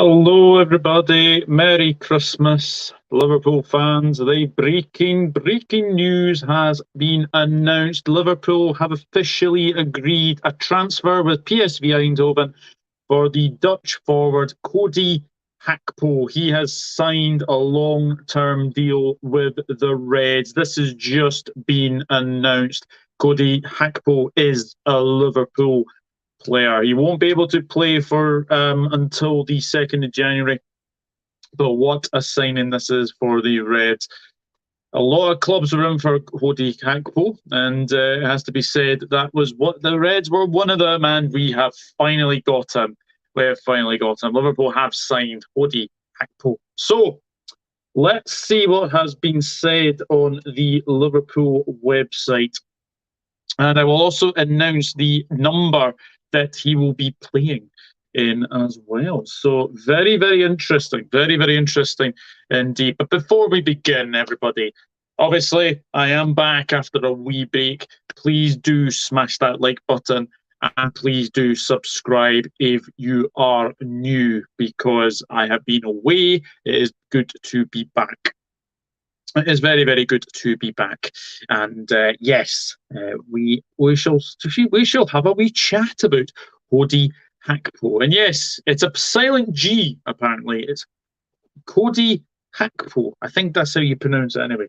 Hello, everybody. Merry Christmas, Liverpool fans. The breaking news has been announced. Liverpool have officially agreed a transfer with PSV Eindhoven for the Dutch forward Cody Gakpo. He has signed a long-term deal with the Reds. This has just been announced. Cody Gakpo is a Liverpool player. He won't be able to play for until the 2nd of January. But what a signing this is for the Reds. A lot of clubs were in for Cody Gakpo, and it has to be said that was what the Reds were one of them, and we have finally got him. We have finally got him. Liverpool have signed Cody Gakpo. So let's see what has been said on the Liverpool website. And I will also announce the number that he will be playing in as well. So very interesting. Very interesting indeed. But before we begin, everybody, obviously I am back after a wee break. Please do smash that like button and please do subscribe if you are new, because I have been away. It is good to be back. It is very good to be back, and yes, we shall have a wee chat about Cody Gakpo. And yes, it's a silent G. Apparently, it's Cody Gakpo. I think that's how you pronounce it anyway.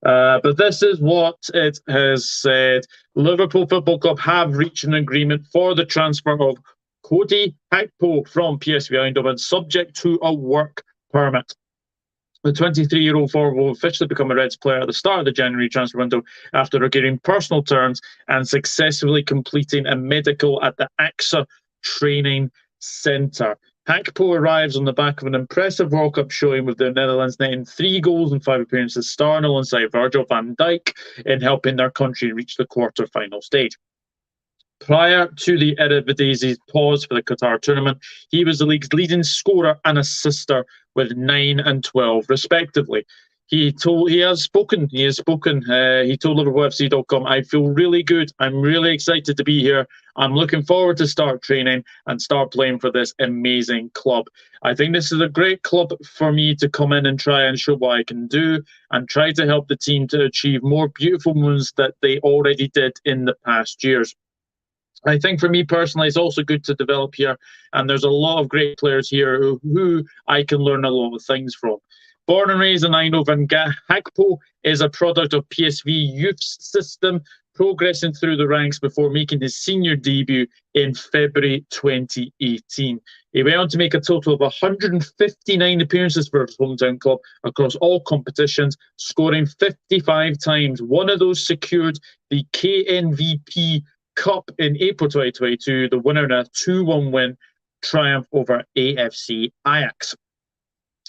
But this is what it has said. Liverpool Football Club have reached an agreement for the transfer of Cody Gakpo from PSV Eindhoven, subject to a work permit. The 23-year-old forward will officially become a Reds player at the start of the January transfer window after agreeing personal terms and successfully completing a medical at the AXA training centre. Gakpo arrives on the back of an impressive World Cup showing with the Netherlands netting 3 goals in 5 appearances, starring alongside Virgil van Dijk in helping their country reach the quarter-final stage. Prior to the Eredivisie's pause for the Qatar tournament, he was the league's leading scorer and assister with 9 and 12, respectively. He told LiverpoolFC.com, "I feel really good. I'm really excited to be here. I'm looking forward to start training and start playing for this amazing club. I think this is a great club for me to come in and try and show what I can do and try to help the team to achieve more beautiful moves that they already did in the past years. I think for me personally, it's also good to develop here, and there's a lot of great players here who I can learn a lot of things from." Born and raised in Eindhoven, Gakpo is a product of PSV youth system, progressing through the ranks before making his senior debut in February 2018. He went on to make a total of 159 appearances for his hometown club across all competitions, scoring 55 times. One of those secured the KNVP Cup in April 2022, the winner in a 2-1 win triumph over AFC Ajax.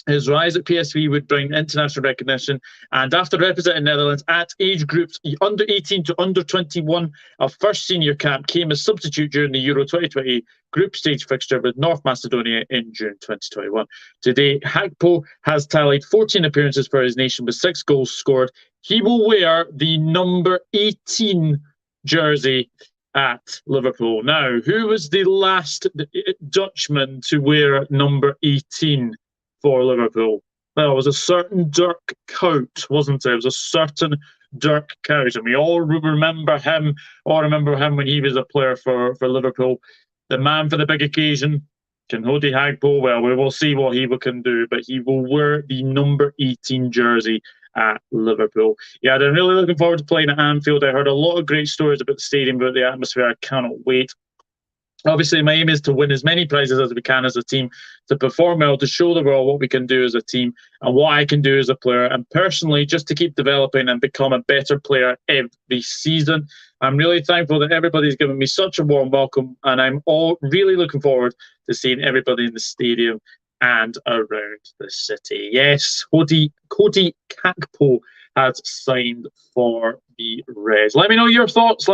His rise at PSV would bring international recognition, and after representing Netherlands at age groups under 18 to under 21, a first senior cap came as substitute during the Euro 2020 group stage fixture with North Macedonia in June 2021. Today, Gakpo has tallied 14 appearances for his nation with 6 goals scored. He will wear the number 18 jersey at Liverpool. Now, who was the last Dutchman to wear number 18 for Liverpool? Well, it was a certain Dirk Kuyt, wasn't it? It was a certain Dirk Kuyt, and we all remember him. When he was a player for Liverpool. The man for the big occasion. Can Cody Gakpo? Well, we will see what he can do, but he will wear the number 18 jersey at Liverpool. Yeah, I'm really looking forward to playing at Anfield. I heard a lot of great stories about the stadium, about the atmosphere. I cannot wait. Obviously, my aim is to win as many prizes as we can as a team, to perform well, to show the world what we can do as a team and what I can do as a player, and personally, just to keep developing and become a better player every season. I'm really thankful that everybody's given me such a warm welcome, and I'm all really looking forward to seeing everybody in the stadium and around the city. Yes, Cody Gakpo has signed for the Reds. Let me know your thoughts.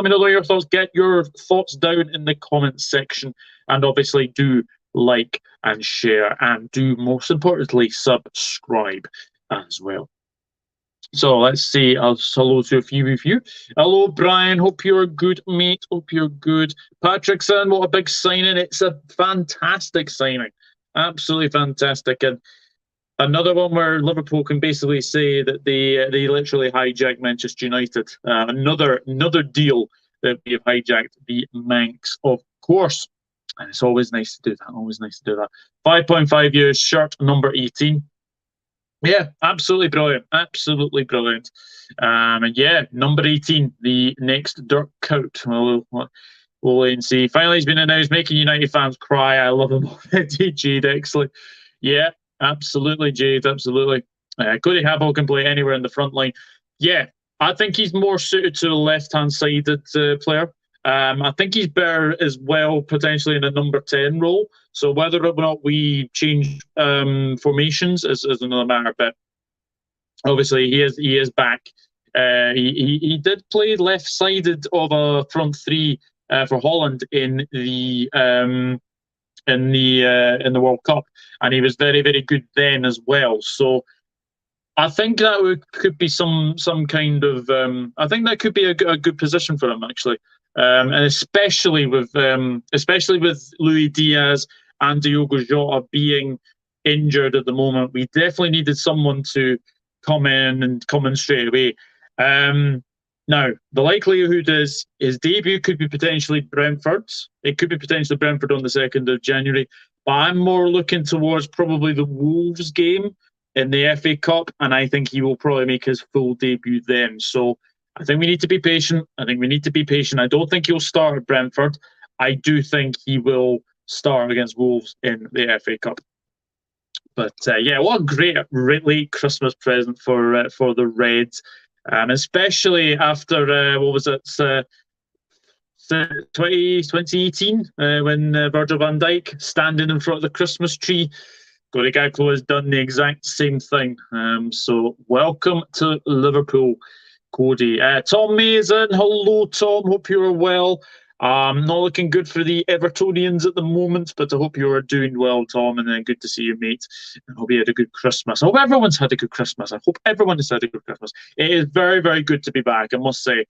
Get your thoughts down in the comments section. And obviously do like and share. And do, most importantly, subscribe as well. So let's see. Hello to a few of you. Hello, Brian. Hope you're good, mate. Hope you're good. Patrickson, what a big signing. It's a fantastic signing. Absolutely fantastic. And another one where Liverpool can basically say that they literally hijacked Manchester United. Another deal that we have hijacked the Manx, of course. And it's always nice to do that. Always nice to do that. 5.5 years, shirt number 18. Yeah, absolutely brilliant. Absolutely brilliant. And yeah, number 18, the next Dirk Kuyt. We'll wait and see. Finally, he's been announced, making United fans cry. I love him already, Jade Exley. Yeah, absolutely, Jade. Absolutely. Cody Gakpo can play anywhere in the front line. Yeah, I think he's more suited to a left-hand sided player. I think he's better as well, potentially in a number 10 role. So whether or not we change formations is another matter. But obviously, he is back. He did play left-sided of a front three for Holland in the World Cup, and he was very, very good then as well. So I think that could be some kind of I think that could be a good position for him, actually, and especially with Luis Diaz and Diogo Jota being injured at the moment, we definitely needed someone to come in straight away. Now, the likelihood is his debut could be potentially Brentford. It could be potentially Brentford on the 2nd of January. But I'm more looking towards probably the Wolves game in the FA Cup, and I think he will probably make his full debut then. So I think we need to be patient. I don't think he'll start at Brentford. I do think he will start against Wolves in the FA Cup. But yeah, what a great late Christmas present for the Reds. Especially after, what was it, 2018, when Virgil van Dijk standing in front of the Christmas tree. Cody Gakpo has done the exact same thing. So welcome to Liverpool, Cody. Tom Mason, hello Tom, hope you are well. Not looking good for the Evertonians at the moment, but I hope you are doing well, Tom, and good to see you, mate. I hope you had a good Christmas. I hope everyone's had a good Christmas. I hope everyone has had a good Christmas. It is very, very good to be back, I must say.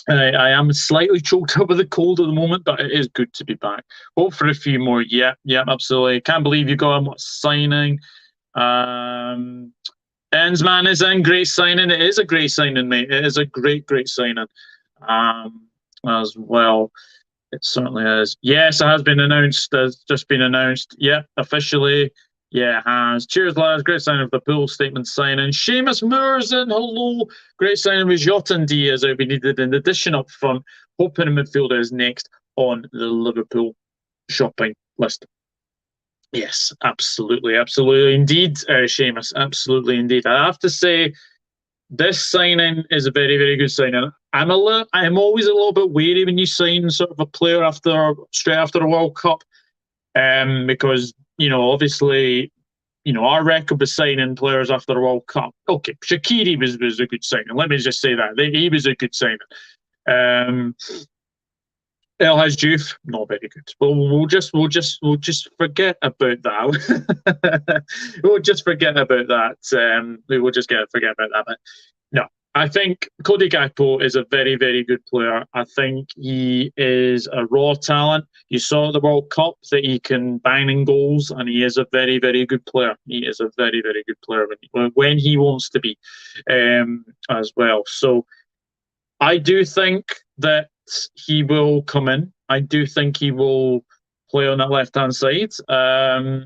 I am slightly choked up with a cold at the moment, but it is good to be back. Hope for a few more. Yeah, absolutely. Can't believe you got him. What signing? Ensman is in. Great signing. It is a great signing, mate. It is a great signing. As well. It certainly is. Yes, it has been announced. Has just been announced. Yeah, officially. Yeah, it has. Cheers, lads. Great signing of the pool statement signing. Seamus Merson, hello. Great signing with Jota and Diaz. We needed an addition up front. Hoping a midfielder is next on the Liverpool shopping list. Yes, absolutely indeed, Seamus. Absolutely indeed. I have to say, this signing is a very, very good signing. I'm always a little bit wary when you sign sort of a player straight after a World Cup, because obviously, our record was signing players after the World Cup. Okay, Shaqiri was a good signing. Let me just say that he was a good signing. El Hadji, not very good. But we'll just forget about that. We'll just forget about that. We will just forget about that. But no, I think Cody Gakpo is a very, very good player. I think he is a raw talent. You saw at the World Cup that he can bang in goals, and he is a very, very good player. He is a very, very good player when he wants to be, as well. So I do think that he will come in. I do think he will play on that left-hand side.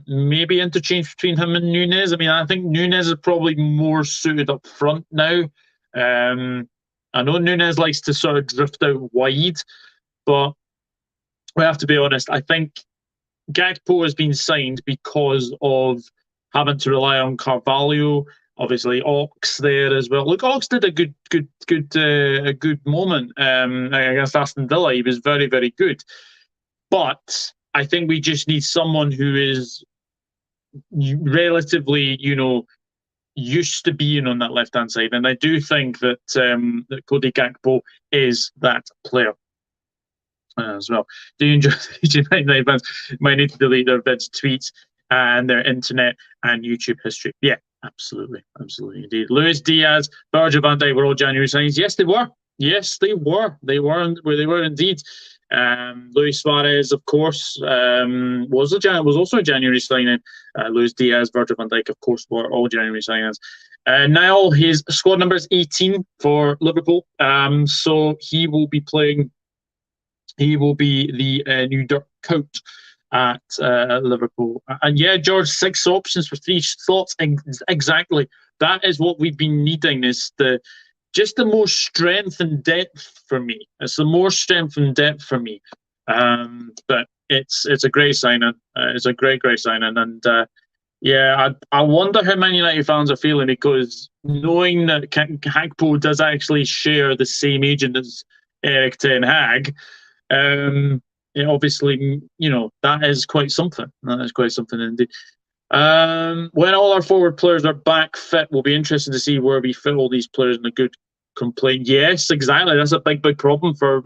Maybe interchange between him and Nunes. I mean, I think Nunes is probably more suited up front now. I know Nunes likes to sort of drift out wide, but we have to be honest. I think Gakpo has been signed because of having to rely on Carvalho. Obviously, Ox there as well. Look, Ox did a good moment against Aston Villa. He was very, very good. But I think we just need someone who is relatively, used to being on that left-hand side. And I do think that that Cody Gakpo is that player as well. Do you enjoy United fans might need to delete their vids, tweets, and their internet and YouTube history? Yeah, absolutely indeed. Luis Diaz, Virgil van Dijk were all January signings. Yes, they were. They were indeed. Luis Suarez, of course, was also a January signing. Luis Diaz, Virgil van Dijk, of course, were all January signings. Now his squad number is 18 for Liverpool, so he will be playing. He will be the new Dirk Kuyt at Liverpool. And yeah, George, 6 options for 3 slots. Exactly. That is what we've been needing. Is just the more strength and depth for me. It's the more strength and depth for me. But it's a great signing. It's a great signing. And yeah, I wonder how Man United fans are feeling, because knowing that Gakpo does actually share the same agent as Erik ten Hag, obviously, that is quite something. That is quite something indeed. When all our forward players are back fit, we'll be interested to see where we fit all these players in a good complaint. Yes, exactly. That's a big problem for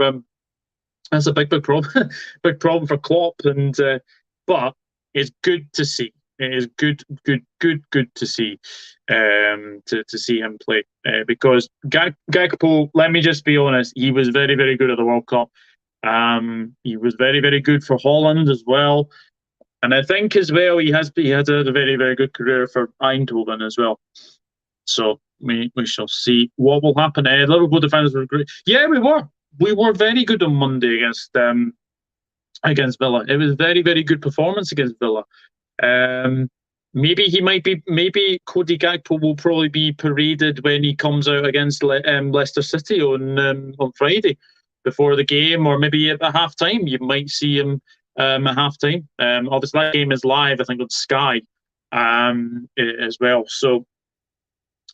that's a big problem, big problem for Klopp. And but it's good to see. It is good to see, to see him play, because Gakpo. Let me just be honest. He was very good at the World Cup. He was very good for Holland as well. And I think as well he had a very good career for Eindhoven as well. So we shall see what will happen. Liverpool defenders were great. Yeah, we were very good on Monday against Villa. It was very good performance against Villa. Maybe Cody Gakpo will probably be paraded when he comes out against Leicester City on Friday before the game, or maybe at half time. You might see him at half time. Obviously, that game is live, I think, on Sky as well. So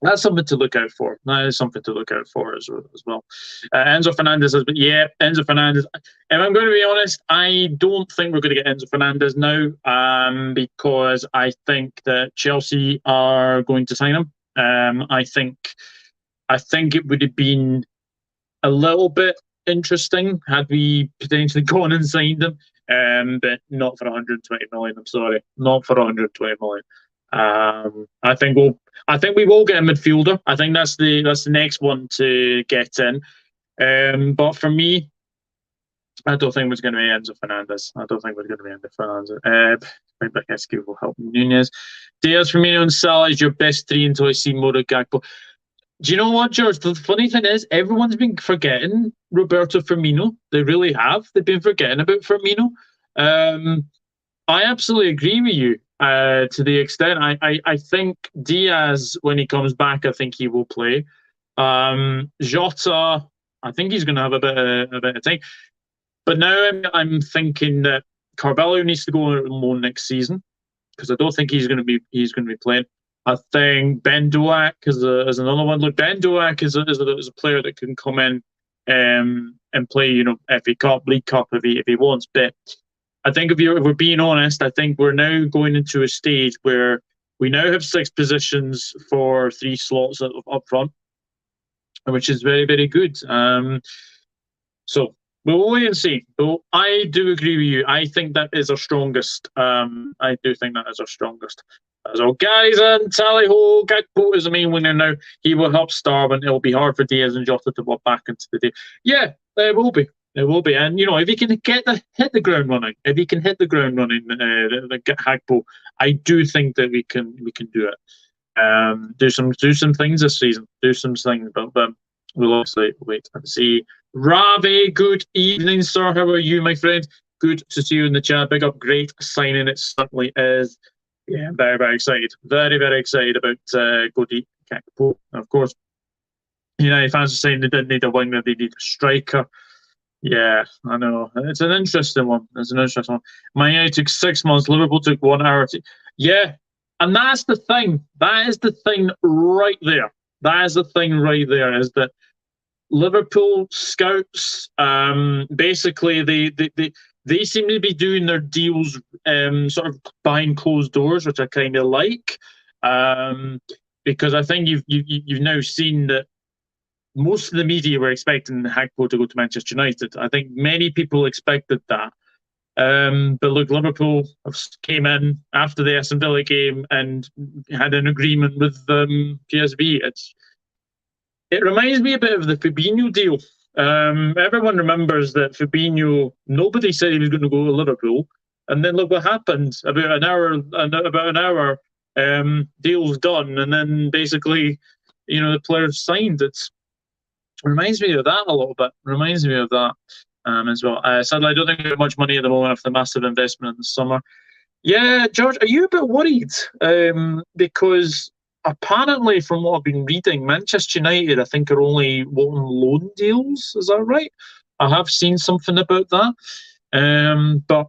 that's something to look out for. That is something to look out for as well. Enzo Fernandez has been, Enzo Fernandez. If I'm going to be honest, I don't think we're going to get Enzo Fernandez now, because I think that Chelsea are going to sign him. I think it would have been a little bit interesting had we potentially gone and signed him, but not for 120 million. I'm sorry, not for 120 million. I think we will get a midfielder. I think that's the next one to get in. But for me, I don't think it's going to be Enzo Fernandez. Bakescu will help Nunez. Diaz, Firmino, and Salah is your best 3 until I see more of Gakpo. Do you know what, George? The funny thing is, everyone's been forgetting Roberto Firmino. They really have. They've been forgetting about Firmino. I absolutely agree with you to the extent. I think Diaz, when he comes back, I think he will play. Jota, I think he's going to have a bit of time. But now I'm thinking that Carvalho needs to go on loan next season, because I don't think he's going to be playing. I think Ben Doak is another one. Look, Ben Doak is a player that can come in and play, FA Cup, League Cup if he wants. But I think if we're being honest, I think we're now going into a stage where we now have 6 positions for 3 slots up front, which is very good. So we'll wait and see. But I do agree with you. I think that is our strongest. I do think that is our strongest. So guys, and tally ho, Gakpo is the main winner now. He will help Starvin. It'll be hard for Diaz and Jota to walk back into the day. Yeah, it will be. And if he can hit the ground running, Gakpo, I do think that we can do it. Do some things this season. Do some things, but we'll obviously wait and see. Ravi, good evening, sir. How are you, my friend? Good to see you in the chat. Big up, great signing. It certainly is. Yeah, I'm very excited. Very excited about Cody Gakpo. Of course, fans are saying they didn't need a winger, they need a striker. Yeah, I know. It's an interesting one. Man United took 6 months. Liverpool took 1 hour. Yeah, and that's the thing. That is the thing right there. Is that Liverpool scouts, basically, they seem to be doing their deals sort of behind closed doors, which I kind of like, because I think you've now seen that most of the media were expecting Gakpo to go to Manchester United. I think many people expected that. But look, Liverpool came in after the Aston Villa game and had an agreement with PSV. It reminds me a bit of the Fabinho deal Everyone remembers that Fabinho, nobody said he was going to go to Liverpool. And then look what happened. About an hour, deal's done. And then basically, the player's signed. It reminds me of that a little bit. Reminds me of that as well. Sadly, I don't think we have much money at the moment after the massive investment in the summer. Yeah, George, are you a bit worried? Because apparently, from what I've been reading, Manchester United, I think, are only wanting loan deals. Is that right? I have seen something about that. But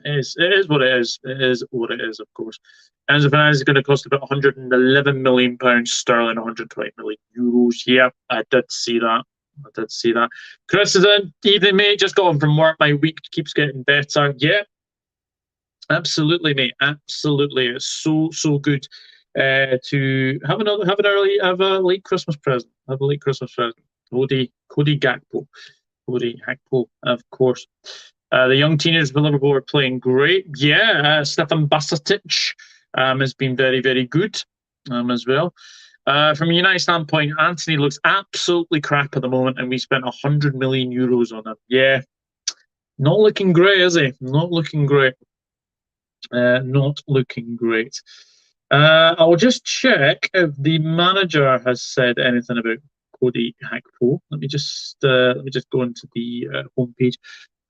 it is what it is. It is what it is, of course. Enzo Fernandez is going to cost about £111 million sterling, 120 million euros. Yeah, I did see that. I did see that. Chris is in. Evening, mate. Just got home from work. My week keeps getting better. Yeah, absolutely, mate. Absolutely. It's so good to have a late Christmas present. Have a late Christmas present. Cody Gakpo. Cody Gakpo, of course. The young teenagers for Liverpool are playing great. Yeah, Stefan Bajcetic has been very, very good as well. From a United standpoint, Anthony looks absolutely crap at the moment, and we spent €100 million on him. Yeah, not looking great, is he? Not looking great. Not looking great. I'll just check if the manager has said anything about Cody Gakpo. Let me just go into the homepage.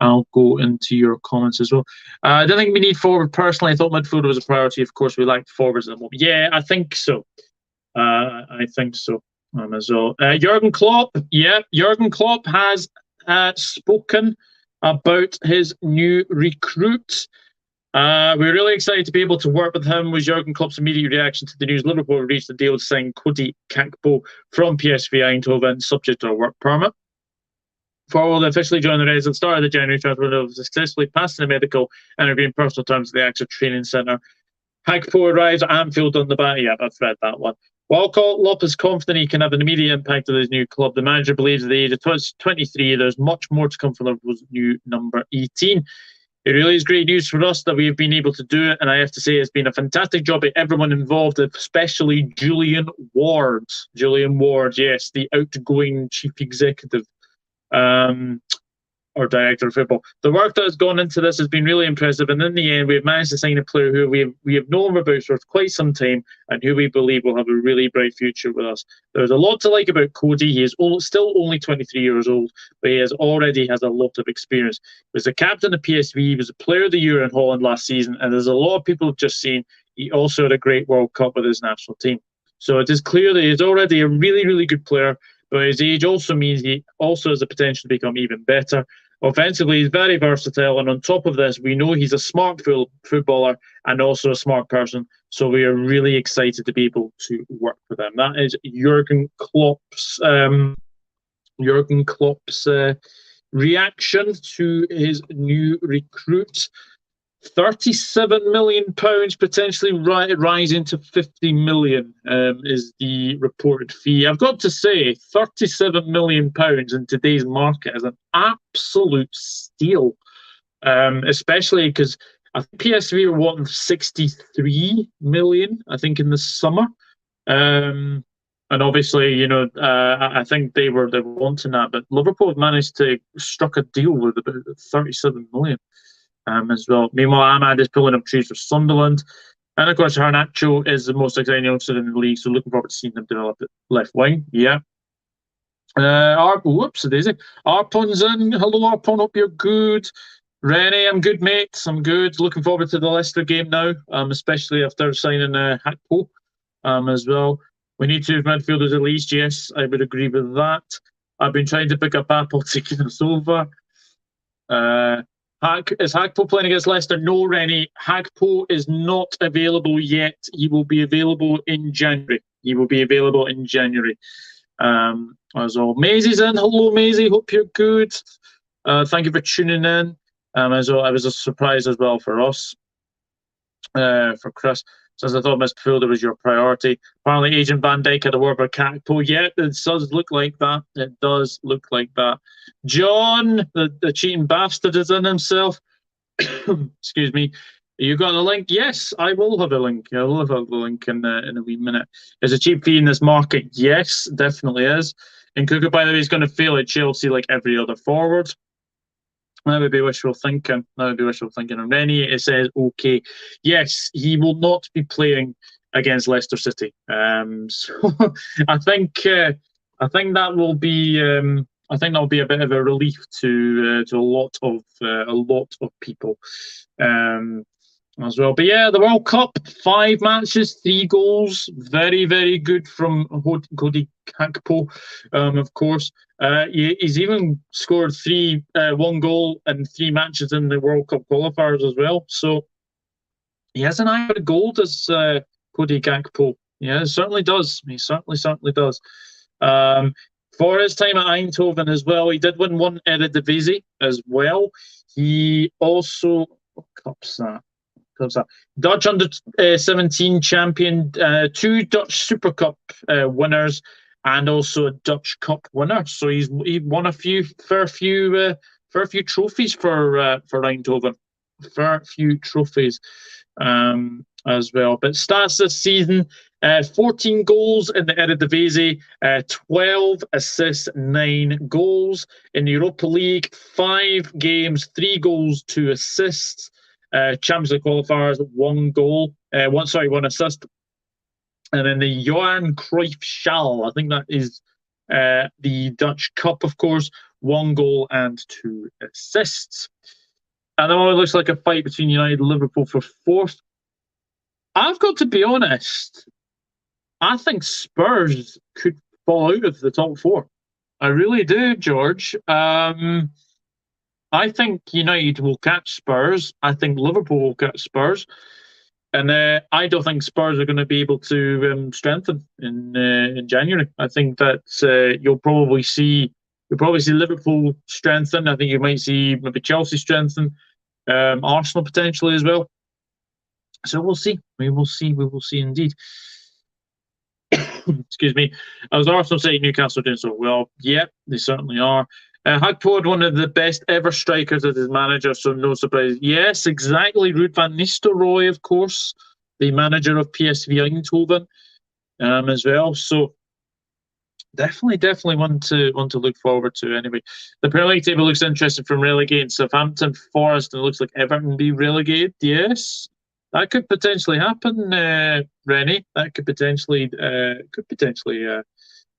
I'll go into your comments as well. I don't think we need forward personally. I thought midfield was a priority. Of course, we lacked forwards at the moment. Yeah, I think so. I think so as well. Jurgen Klopp. Yeah, Jurgen Klopp has spoken about his new recruit. We're really excited to be able to work with him, was Jurgen Klopp's immediate reaction to the news. Liverpool reached a deal to sign Cody Gakpo from PSV Eindhoven, subject to a work permit. Forward officially joined the Reds at the start of the January transfer window, successfully passing the medical and agreeing personal terms at the AXA training centre. Gakpo arrives at Anfield on the back. Yeah, I've read that one. While Klopp is confident he can have an immediate impact on his new club, the manager believes at the age of 23, there's much more to come from Liverpool's new number 18. It really is great news for us that we have been able to do it, and I have to say it's been a fantastic job by everyone involved, especially Julian Ward. Julian Ward, yes, the outgoing chief executive or director of football. The work that has gone into this has been really impressive, and in the end, we have managed to sign a player who we have known about for quite some time, and who we believe will have a really bright future with us. There's a lot to like about Cody. He is still only 23 years old, but he already has a lot of experience. He was the captain of PSV. He was a player of the year in Holland last season, and there's a lot of people have just seen he also had a great World Cup with his national team. So it is clear that he's already a really, really good player, but his age also means he also has the potential to become even better. Offensively, he's very versatile, and on top of this, we know he's a smart footballer and also a smart person, so we are really excited to be able to work with him. That is Jurgen Klopp's reaction to his new recruit. £37 million potentially rising to £50 million is the reported fee. I've got to say, £37 million in today's market is an absolute steal, especially because I think PSV were wanting 63 million, I think, in the summer. And obviously, I think they were wanting that, but Liverpool have managed to struck a deal with about 37 million. As well. Meanwhile, Ahmad is pulling up trees for Sunderland. And of course, Garnacho is the most exciting youngster in the league, so looking forward to seeing him develop at left wing. Yeah. Whoops, Daisy. Arpon's in. Hello, Arpon. Hope you're good. Rennie, I'm good, mate. I'm good. Looking forward to the Leicester game now, especially after signing Gakpo as well. We need two midfielders at least. Yes, I would agree with that. I've been trying to pick up Apple taking us over. Is Gakpo playing against Leicester? No, Rennie. Gakpo is not available yet. He will be available in January. As all. Maisie's in. Hello, Maisie. Hope you're good. Thank you for tuning in. As well, it was a surprise as well for us, for Chris. Since I thought midfielder was your priority. Apparently, Agent Van Dijk had a word for Gakpo. Yeah, it does look like that. It does look like that. John, the cheating bastard, is in himself. Excuse me. You got a link? Yes, I will have a link. I will have a link in a wee minute. Is a cheap fee in this market? Yes, definitely is. And Kuka, by the way, is going to fail at Chelsea like every other forward. That would be wishful thinking. That would be wishful thinking. And Rennie, it says, okay, yes, he will not be playing against Leicester City. So I think that will be I think that will be a bit of a relief to a lot of people. As well. But yeah, the World Cup, 5 matches, 3 goals. Very, very good from Cody Gakpo, of course. He's even scored 1 goal in 3 matches in the World Cup qualifiers as well. So he has an eye for goal, does Cody Gakpo. Yeah, certainly does. He certainly does. For his time at Eindhoven as well, he did win 1 Eredivisie as well. He also, what cup's that? Dutch under 17 champion, 2 Dutch Super Cup winners, and also a Dutch Cup winner. So he won a fair few trophies for Eindhoven, fair few trophies as well. But stats this season: 14 goals in the Eredivisie, 12 assists, 9 goals in the Europa League. 5 games, 3 goals, 2 assists. Champions League qualifiers, 1 goal, 1 assist, and then the Johan Cruyff Schal, I think that is the Dutch Cup, of course, 1 goal and 2 assists. And then it looks like a fight between United and Liverpool for 4th. I've got to be honest, I think Spurs could fall out of the top 4. I really do, George. I think United will catch Spurs. I think Liverpool will catch Spurs, and I don't think Spurs are going to be able to strengthen in January. I think that you'll probably see Liverpool strengthen. I think you might see maybe Chelsea strengthen, Arsenal potentially as well. So we'll see. We will see. We will see indeed. Excuse me. As Arsenal say, Newcastle doing so well. Yep, they certainly are. Gakpo had one of the best ever strikers as his manager, so no surprise. Yes, exactly. Ruud van Nistelrooy, of course, the manager of PSV Eindhoven, as well. So definitely one to look forward to. Anyway, the Premier League table looks interesting from relegating Southampton, Forest, and it looks like Everton be relegated. Yes, that could potentially happen, Rennie. That could potentially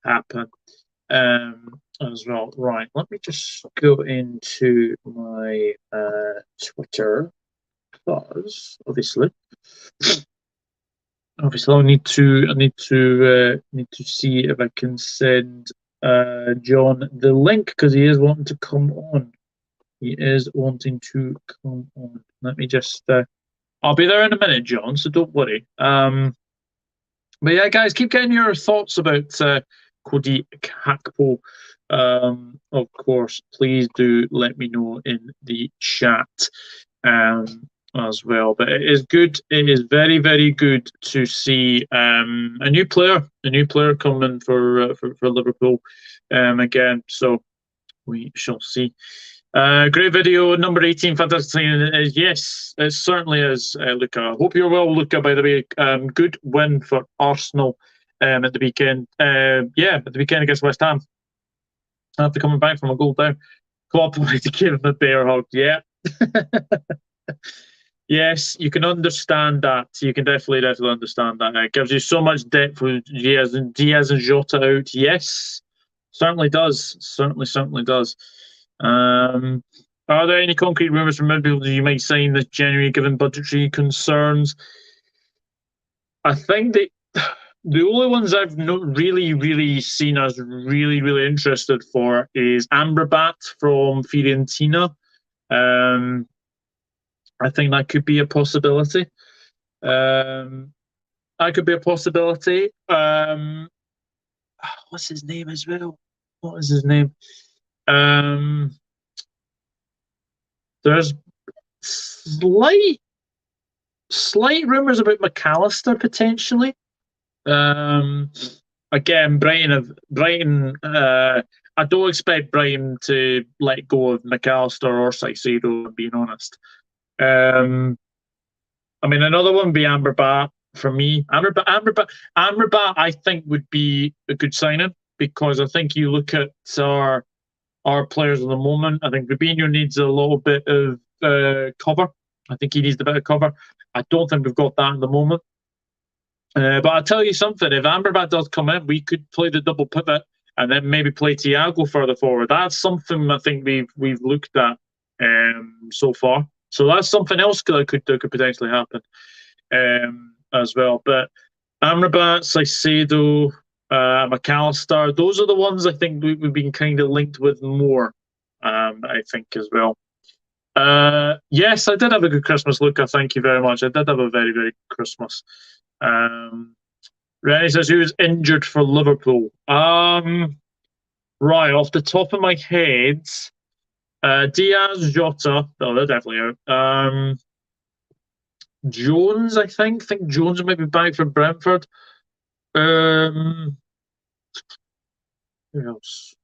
happen. As well. Right, let me just go into my Twitter, because obviously I need to see if I can send John the link, because he is wanting to come on. He is wanting to come on. Let me just I'll be there in a minute, John, so don't worry. But yeah, guys, keep getting your thoughts about Cody Gakpo. Of course, please do let me know in the chat as well. But it is good. It is very, very good to see a new player coming for Liverpool again. So we shall see. Great video, number 18, fantastic. Yes, it certainly is, Luca. Hope you're well, Luca, by the way. Good win for Arsenal at the weekend. At the weekend against West Ham. After coming back from a goal down, Klopp wanted to give him a bear hug. Yeah. Yes, you can understand that. You can definitely understand that. It gives you so much depth with Diaz and Jota out. Yes, certainly does. Certainly does. Are there any concrete rumours from midfield you might sign this January given budgetary concerns? I think the only ones I've not really seen as really interested for is Amrabat from Fiorentina. I think that could be a possibility. What's his name as well? What is his name? There's slight rumours about McAllister potentially. Again, Brighton. I don't expect Brighton to let go of McAllister or Caicedo, being honest. I mean, another one would be Amrabat for me. Amrabat, I think, would be a good signing. because I think you look at our players at the moment. I think Fabinho needs a little bit of cover. I think he needs a bit of cover. I don't think we've got that at the moment. But I'll tell you something, if Amrabat does come in, we could play the double pivot and then maybe play Thiago further forward. That's something I think we've looked at so far. So that's something else that could potentially happen as well. But Amrabat, Caicedo, McAllister, those are the ones I think we've been kind of linked with more, I think, as well. Yes, I did have a good Christmas, Luca. Thank you very much. I did have a very, very good Christmas. Rennie says, who was injured for Liverpool? Right, off the top of my head, Diaz, Jota, oh, they're definitely out. Jones, I think. Jones might be back for Brentford. Who else?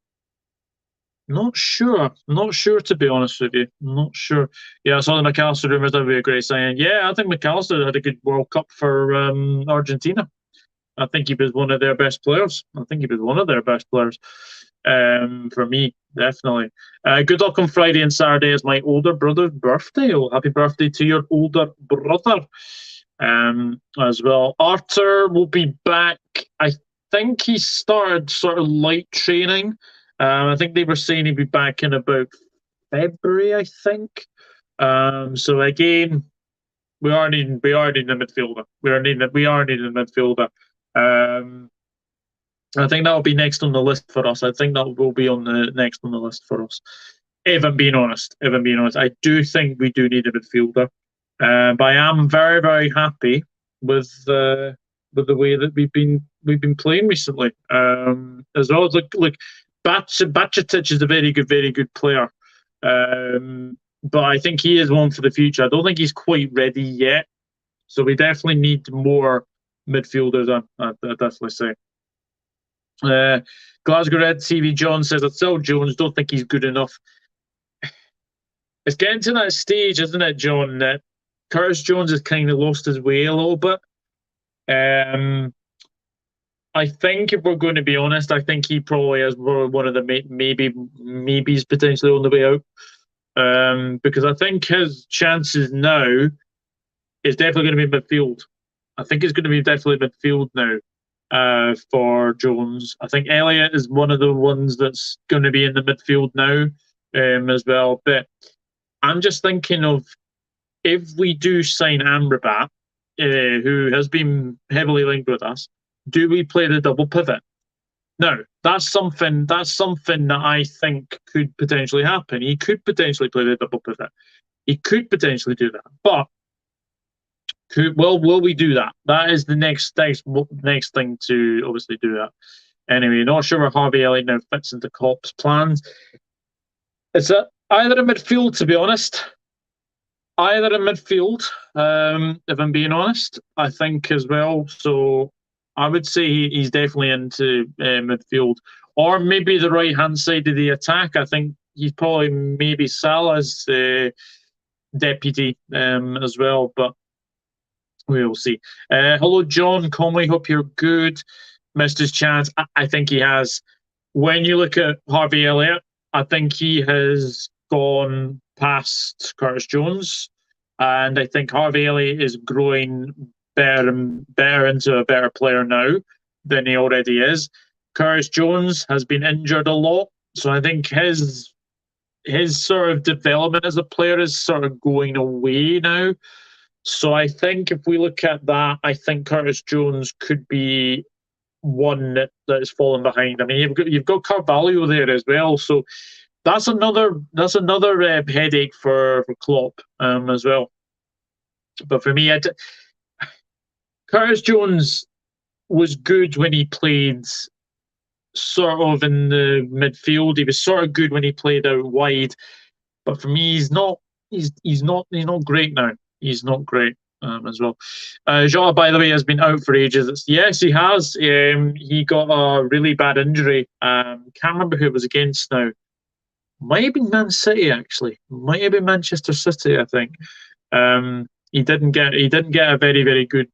Not sure. Not sure, to be honest with you. Not sure. Yeah, I saw the McAllister rumours. That would be a great signing. Yeah, I think McAllister had a good World Cup for Argentina. I think he was one of their best players. For me, definitely. Good luck on Friday and Saturday is my older brother's birthday. Oh, happy birthday to your older brother as well. Arthur will be back. I think he started sort of light training. I think they were saying he'd be back in about February, I think. So again, we are needing a midfielder. We are needing a midfielder. I think that'll be next on the list for us. I think that will be on the next on the list for us. If I'm being honest, I do think we do need a midfielder. But I am very, very happy with the way that we've been playing recently. As well, look, Bajcetic is a very good player. But I think he is one for the future. I don't think he's quite ready yet. So we definitely need more midfielders, I'd definitely say. Glasgow Red TV John says, I still Jones, don't think he's good enough. It's getting to that stage, isn't it, John, that Curtis Jones has kind of lost his way a little bit. I think if we're going to be honest, I think he probably is one of the maybes potentially on the way out. Because I think his chances now is definitely going to be midfield. I think it's going to be definitely midfield now for Jones. I think Elliott is one of the ones that's going to be in the midfield now as well. But I'm just thinking of, if we do sign Amrabat, who has been heavily linked with us, do we play the double pivot? No, that's something that I think could potentially happen. He could potentially play the double pivot. He could potentially do that. But will we do that? That is the next thing to obviously do that. Anyway, not sure where Harvey Elliott now fits into Klopp's plans. It's either a midfield, to be honest. Either a midfield, if I'm being honest, I think as well. So I would say he's definitely into midfield, or maybe the right hand side of the attack. I think he's probably maybe Salah's deputy as well, but we will see. Hello, John Conway. Hope you're good. Missed his chance. I think he has. When you look at Harvey Elliott, I think he has gone past Curtis Jones, and I think Harvey Elliott is growing better and better into a better player now than he already is. Curtis Jones has been injured a lot, so I think his sort of development as a player is sort of going away now. So I think if we look at that, I think Curtis Jones could be one that is falling behind. I mean, you've got Carvalho there as well, so that's another headache for Klopp as well. But for me, Curtis Jones was good when he played sort of in the midfield. He was sort of good when he played out wide. But for me, he's not great now. He's not great as well. Jota, by the way, has been out for ages. Yes, he has. He got a really bad injury. Can't remember who it was against now. Might have been Man City, actually. Might have been Manchester City, I think. He didn't get a very good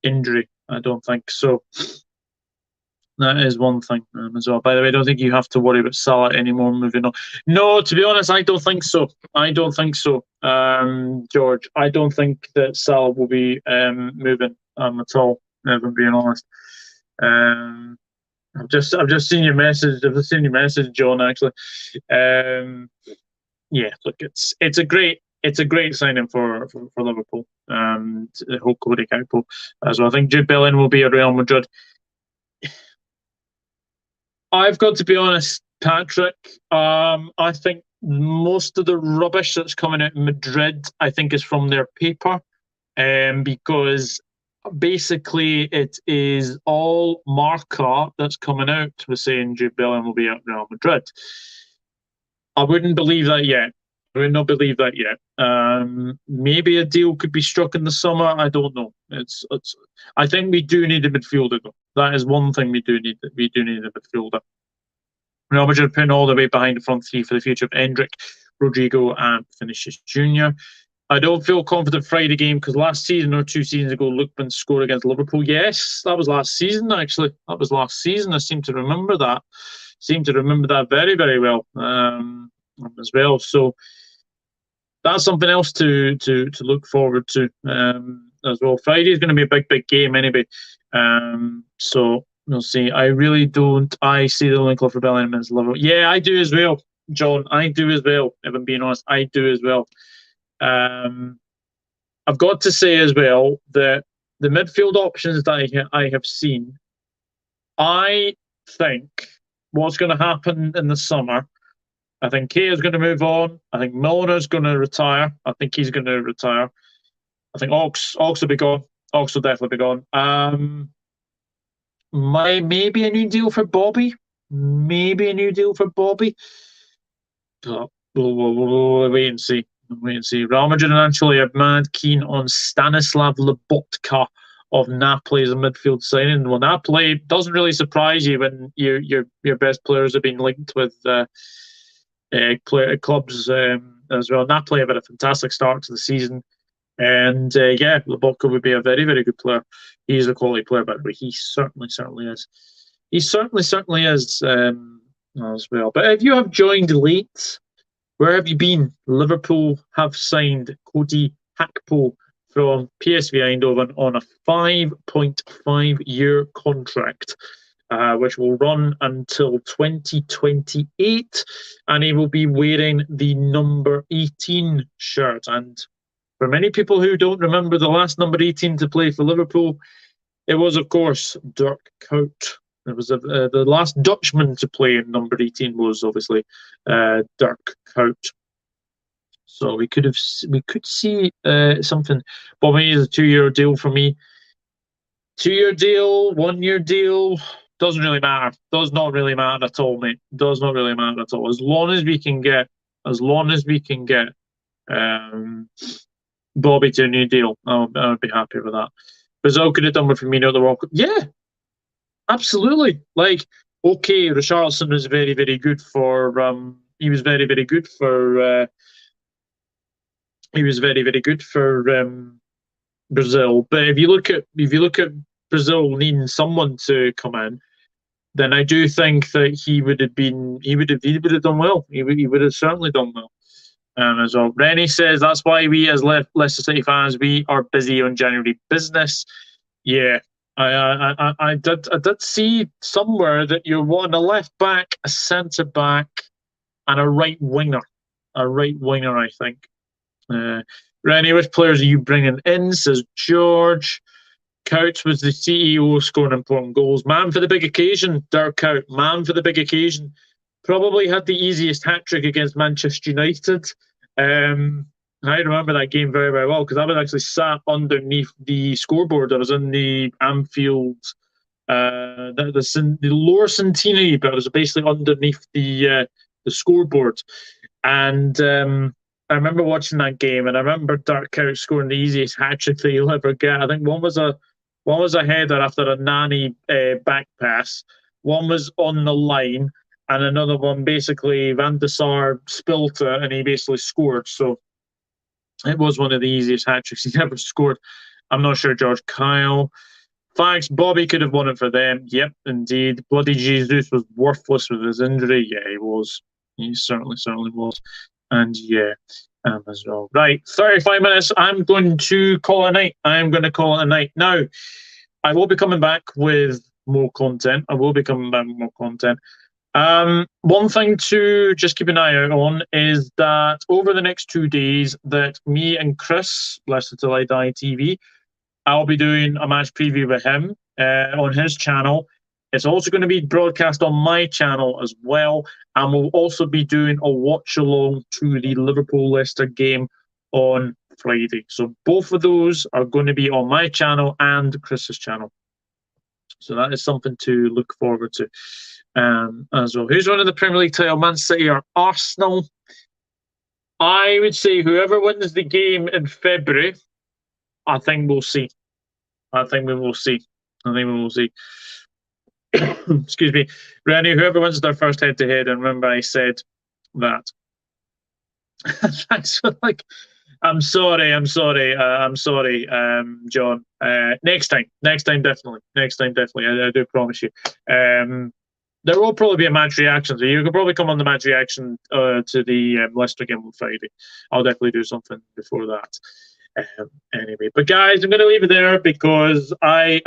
injury, I don't think. So That is one thing as well. By the way, I don't think you have to worry about Salah anymore moving on. No, to be honest, I don't think so. I don't think so, George. I don't think that Salah will be moving at all, if I'm being honest. I've just seen your message. I've just seen your message, John, actually. Yeah, look, it's a great signing for Liverpool. I hope Cody Gakpo as well. I think Jude Bellingham will be at Real Madrid. I've got to be honest, Patrick. I think most of the rubbish that's coming out in Madrid, I think, is from their paper, because basically it is all Marca that's coming out with saying Jude Bellingham will be at Real Madrid. I wouldn't believe that yet. I would not believe that yet. Maybe a deal could be struck in the summer. I don't know. I think we do need a midfielder, though. That is one thing we do need. We do need a midfielder. Real Madrid putting all the way behind the front three for the future of Endrick, Rodrigo, and Vinicius Jr. I don't feel confident Friday game because last season or 2 seasons ago, Lookman scored against Liverpool. Yes, that was last season, actually. That was last season. I seem to remember that. Very, very well as well. So that's something else to look forward to as well. Friday is going to be a big game anyway. So we'll see. I really don't. I see the only club for Bellingham as Liverpool. Yeah, I do as well, John. I do as well. If I'm being honest, I do as well. I've got to say as well that the midfield options that I have seen, I think what's going to happen in the summer, I think Kay is going to move on. I think Milner's going to retire. I think he's going to retire. I think Ox will be gone. Ox will definitely be gone. Maybe a new deal for Bobby. Maybe a new deal for Bobby. But we'll wait and see. Wait and see. Real Madrid actually are mad keen on Stanislav Lobotka of Napoli as a midfield signing. Well, Napoli doesn't really surprise you when your best players have been linked with clubs as well. Napoli have had a fantastic start to the season, and yeah, Lobotka would be a very, very good player. He's a quality player, but he certainly is. He certainly is as well. But if you have joined late, where have you been? Liverpool have signed Cody Gakpo from Psv Eindhoven on a 5.5-year contract, which will run until 2028, and he will be wearing the number 18 shirt. And for many people who don't remember the last number 18 to play for Liverpool, it was, of course, Dirk Kuyt. It was the last Dutchman to play in number 18 was obviously Dirk Kuyt. So we could see something. Bobby is a 2-year deal for me. 2-year deal, 1-year deal, doesn't really matter. Does not really matter at all, mate. Does not really matter at all. As long as we can get Bobby to a new deal, I would be happy with that. Brazil could have done with Firmino at the World Cup. Yeah, absolutely. Like, okay, Richarlison was very, very good for. He was very, very good for. He was very, very good for Brazil. But if you look at Brazil needing someone to come in, then I do think that he would have done well. He would have certainly done well. As well. Rennie says that's why we as Leicester City fans we are busy on January business. Yeah, I did see somewhere that you're wanting a left back, a centre back, and a right winger. I think. Rennie, which players are you bringing in? Says George. Couch was the CEO scoring important goals. Man for the big occasion, Dirk Kuyt. Man for the big occasion. Probably had the easiest hat-trick against Manchester United. I remember that game very, very well because I was actually sat underneath the scoreboard. I was in the Anfield, the lower centenary, but I was basically underneath the scoreboard. And I remember watching that game, and I remember Dirk Kuyt scoring the easiest hat-trick that you'll ever get. I think one was a header after a nanny back pass. One was on the line. And another one, basically, Van der Sar spilt it, and he basically scored. So it was one of the easiest hat-tricks he's ever scored. I'm not sure, George. Kyle. Facts, Bobby could have won it for them. Yep, indeed. Bloody Jesus was worthless with his injury. Yeah, he was. He certainly was. And yeah, as well. Right, 35 minutes. I'm going to call it a night. I'm going to call it a night. Now, I will be coming back with more content. One thing to just keep an eye out on is that over the next 2 days, that me and Chris, Leicester Till I Die TV, I'll be doing a match preview with him on his channel. It's also going to be broadcast on my channel as well, and we'll also be doing a watch along to the Liverpool-Leicester game on Friday. So both of those are going to be on my channel and Chris's channel. So that is something to look forward to as well. Who's winning the Premier League title, Man City or Arsenal? I would say whoever wins the game in February, I think we'll see. I think we will see. Excuse me. Rennie, whoever wins their first head-to-head, and remember I said that. Thanks for I'm sorry, John. Next time, definitely. I do promise you. There will probably be a match reaction, so you can probably come on the match reaction to the Leicester game on Friday. I'll definitely do something before that. Anyway, but guys, I'm going to leave it there because I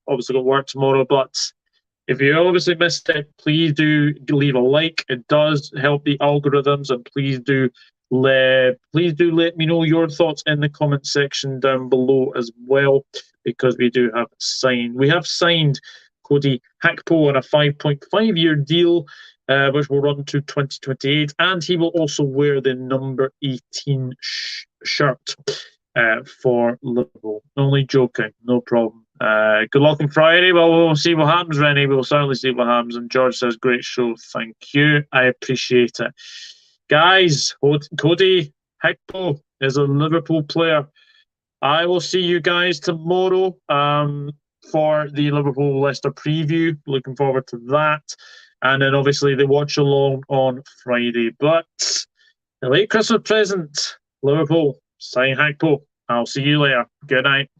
obviously got work tomorrow. But if you obviously missed it, please do leave a like. It does help the algorithms, and please do let me know your thoughts in the comment section down below as well, because we have signed Cody Gakpo on a 5.5-year deal, which will run to 2028, and he will also wear the number 18 shirt for Liverpool. Only joking, no problem. Good luck on Friday. Well, we'll see what happens, Rennie. We'll certainly see what happens. And George says, great show. Thank you. I appreciate it. Guys, Cody Gakpo is a Liverpool player. I will see you guys tomorrow for the Liverpool-Leicester preview. Looking forward to that. And then obviously the watch along on Friday. But the late Christmas present, Liverpool, sign Gakpo. I'll see you later. Good night.